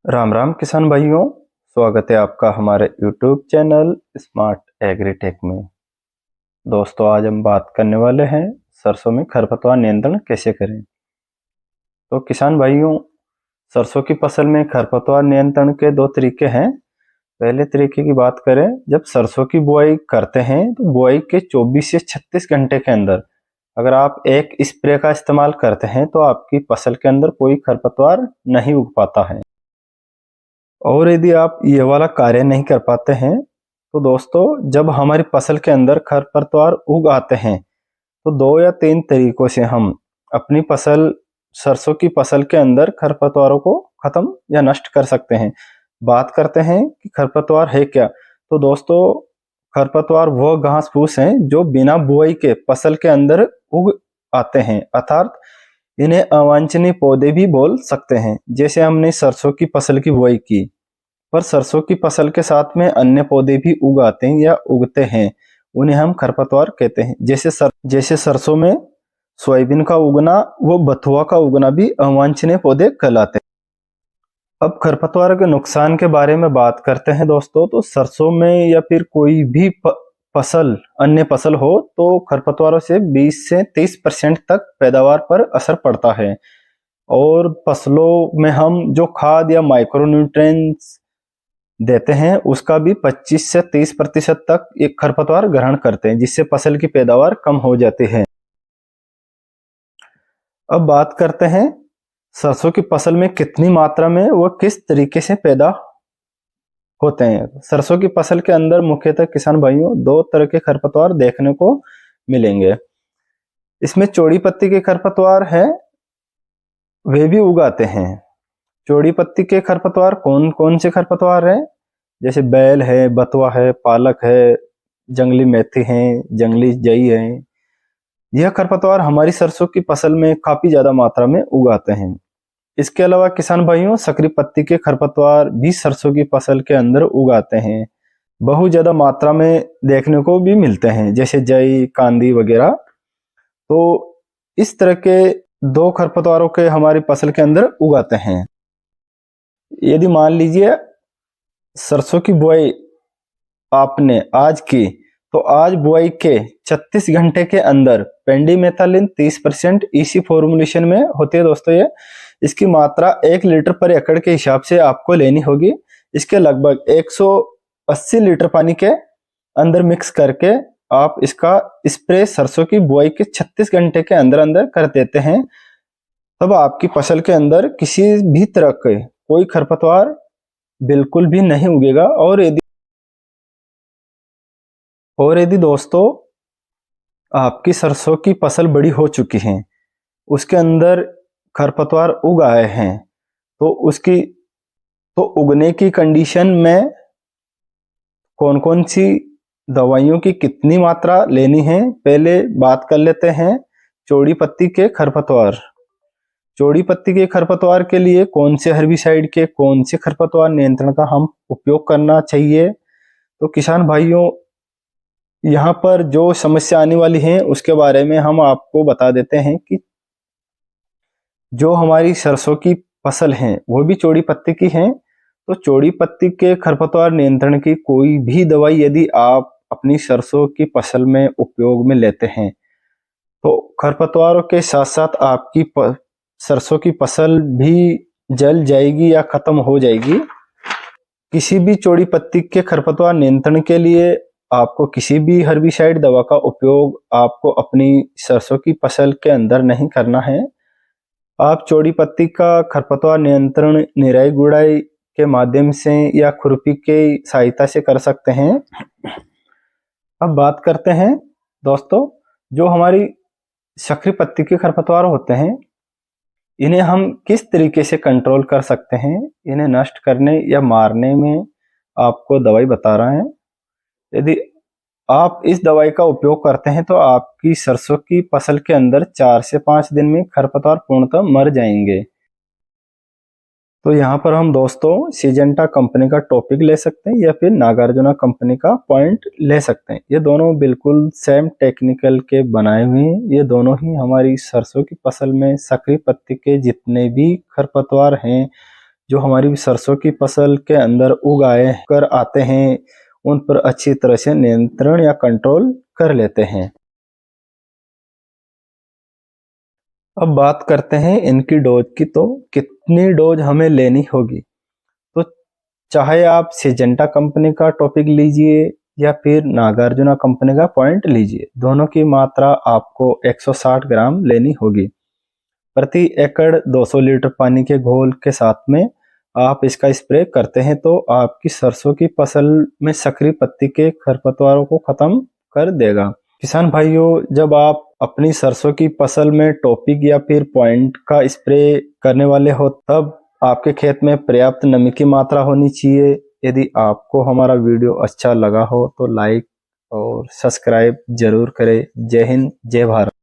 राम राम किसान भाइयों, स्वागत है आपका हमारे YouTube चैनल स्मार्ट एग्रीटेक में। दोस्तों, आज हम बात करने वाले हैं सरसों में खरपतवार नियंत्रण कैसे करें। तो किसान भाइयों, सरसों की फसल में खरपतवार नियंत्रण के दो तरीके हैं। पहले तरीके की बात करें, जब सरसों की बुआई करते हैं तो बुआई के 24 से 36 घंटे के अंदर अगर आप एक स्प्रे का इस्तेमाल करते हैं तो आपकी फसल के अंदर कोई खरपतवार नहीं उग पाता है। और यदि आप ये वाला कार्य नहीं कर पाते हैं तो दोस्तों, जब हमारी फसल के अंदर खरपतवार उग आते हैं तो 2 या 3 तरीकों से हम अपनी फसल सरसों की फसल के अंदर खरपतवारों को खत्म या नष्ट कर सकते हैं। बात करते हैं कि खरपतवार है क्या। तो दोस्तों, खरपतवार वह घास फूस हैं जो बिना बुआई के फसल के अंदर उग आते हैं, अर्थात इन्हें अवांछनीय पौधे भी बोल सकते हैं। जैसे हमने सरसों की फसल की बुआई की, पर सरसों की फसल के साथ में अन्य पौधे भी उग आते हैं या उगते हैं, उन्हें हम खरपतवार कहते हैं। जैसे सरसों में सोयाबीन का उगना व बथुआ का उगना भी अवांछनीय पौधे कहलाते हैं। अब खरपतवार के नुकसान के बारे में बात करते हैं दोस्तों। तो सरसों में या फिर कोई भी अन्य फसल हो तो खरपतवारों से 20 से 30% तक पैदावार पर असर पड़ता है। और फसलों में हम जो खाद या माइक्रोन्यूट्रिएंट्स देते हैं उसका भी 25 से 30% तक एक खरपतवार ग्रहण करते हैं, जिससे फसल की पैदावार कम हो जाती है। अब बात करते हैं सरसों की फसल में कितनी मात्रा में व किस तरीके से पैदा होते हैं। सरसों की फसल के अंदर मुख्यतः किसान भाइयों 2 तरह के खरपतवार देखने को मिलेंगे। इसमें चौड़ी पत्ती के खरपतवार है, वे भी उगाते हैं। चौड़ी पत्ती के खरपतवार कौन कौन से खरपतवार हैं? जैसे बैल है, बथुआ है, पालक है, जंगली मेथी है, जंगली जई है। यह खरपतवार हमारी सरसों की फसल में काफी ज्यादा मात्रा में उगाते हैं। इसके अलावा किसान भाइयों, सकरी पत्ती के खरपतवार भी सरसों की फसल के अंदर उगाते हैं, बहुत ज्यादा मात्रा में देखने को भी मिलते हैं, जैसे जई, कांदी वगैरह। तो इस तरह के 2 खरपतवारों के हमारी फसल के अंदर उगाते हैं। यदि मान लीजिए सरसों की बुआई आपने आज की, तो आज बुआई के 36 घंटे के अंदर पेंडिमेथालिन 30% ईसी फॉर्मुलेशन में होती है दोस्तों। ये इसकी मात्रा 1 लीटर पर एकड़ के हिसाब से आपको लेनी होगी। इसके लगभग 180 लीटर पानी के अंदर मिक्स करके आप इसका स्प्रे सरसों की बुआई के 36 घंटे के अंदर अंदर कर देते हैं, तब आपकी फसल के अंदर किसी भी तरह के कोई खरपतवार बिल्कुल भी नहीं उगेगा। और यदि दोस्तों आपकी सरसों की फसल बड़ी हो चुकी है, उसके अंदर खरपतवार उग आए हैं, तो उगने की कंडीशन में कौन कौन सी दवाइयों की कितनी मात्रा लेनी है, पहले बात कर लेते हैं। चौड़ी पत्ती के खरपतवार। चौड़ी पत्ती के खरपतवार के लिए कौन से हर्बिसाइड के, कौन से खरपतवार नियंत्रण का हम उपयोग करना चाहिए। तो किसान भाइयों, यहाँ पर जो समस्या आने वाली है उसके बारे में हम आपको बता देते हैं कि जो हमारी सरसों की फसल है वो भी चौड़ी पत्ती की है। तो चौड़ी पत्ती के खरपतवार नियंत्रण की कोई भी दवाई यदि आप अपनी सरसों की फसल में उपयोग में लेते हैं तो खरपतवारों के साथ साथ आपकी सरसों की फसल भी जल जाएगी या खत्म हो जाएगी। किसी भी चौड़ी पत्ती के खरपतवार नियंत्रण के लिए आपको किसी भी हर्बिसाइड दवा का उपयोग आपको अपनी सरसों की फसल के अंदर नहीं करना है। आप चौड़ी पत्ती का खरपतवार नियंत्रण निराई गुड़ाई के माध्यम से या खुरपी के सहायता से कर सकते हैं। अब बात करते हैं दोस्तों, जो हमारी सकरी पत्ती के खरपतवार होते हैं, इन्हें हम किस तरीके से कंट्रोल कर सकते हैं। इन्हें नष्ट करने या मारने में आपको दवाई बता रहे हैं। यदि आप इस दवाई का उपयोग करते हैं तो आपकी सरसों की फसल के अंदर 4 से 5 दिन में खरपतवार पूर्णतः मर जाएंगे। तो यहाँ पर हम दोस्तों सिजेंटा कंपनी का टॉपिक ले सकते हैं या फिर नागार्जुना कंपनी का पॉइंट ले सकते हैं। ये दोनों बिल्कुल सेम टेक्निकल के बनाए हुए हैं। ये दोनों ही हमारी सरसों की फसल में सकरी पत्ती के जितने भी खरपतवार हैं जो हमारी सरसों की फसल के अंदर उगाए कर आते हैं उन पर अच्छी तरह से नियंत्रण या कंट्रोल कर लेते हैं। अब बात करते हैं इनकी डोज की, तो कितनी डोज हमें लेनी होगी। तो चाहे आप सिजेंटा कंपनी का टॉपिक लीजिए या फिर नागार्जुना कंपनी का पॉइंट लीजिए, दोनों की मात्रा आपको 160 ग्राम लेनी होगी। प्रति एकड़ 200 लीटर पानी के घोल के साथ में आप इसका स्प्रे करते हैं तो आपकी सरसों की फसल में सक्रिय पत्ती के खरपतवारों को खत्म कर देगा। किसान भाइयों, जब आप अपनी सरसों की फसल में टॉपिक या फिर पॉइंट का स्प्रे करने वाले हो तब आपके खेत में पर्याप्त नमी की मात्रा होनी चाहिए। यदि आपको हमारा वीडियो अच्छा लगा हो तो लाइक और सब्सक्राइब जरूर करें। जय हिंद, जय भारत।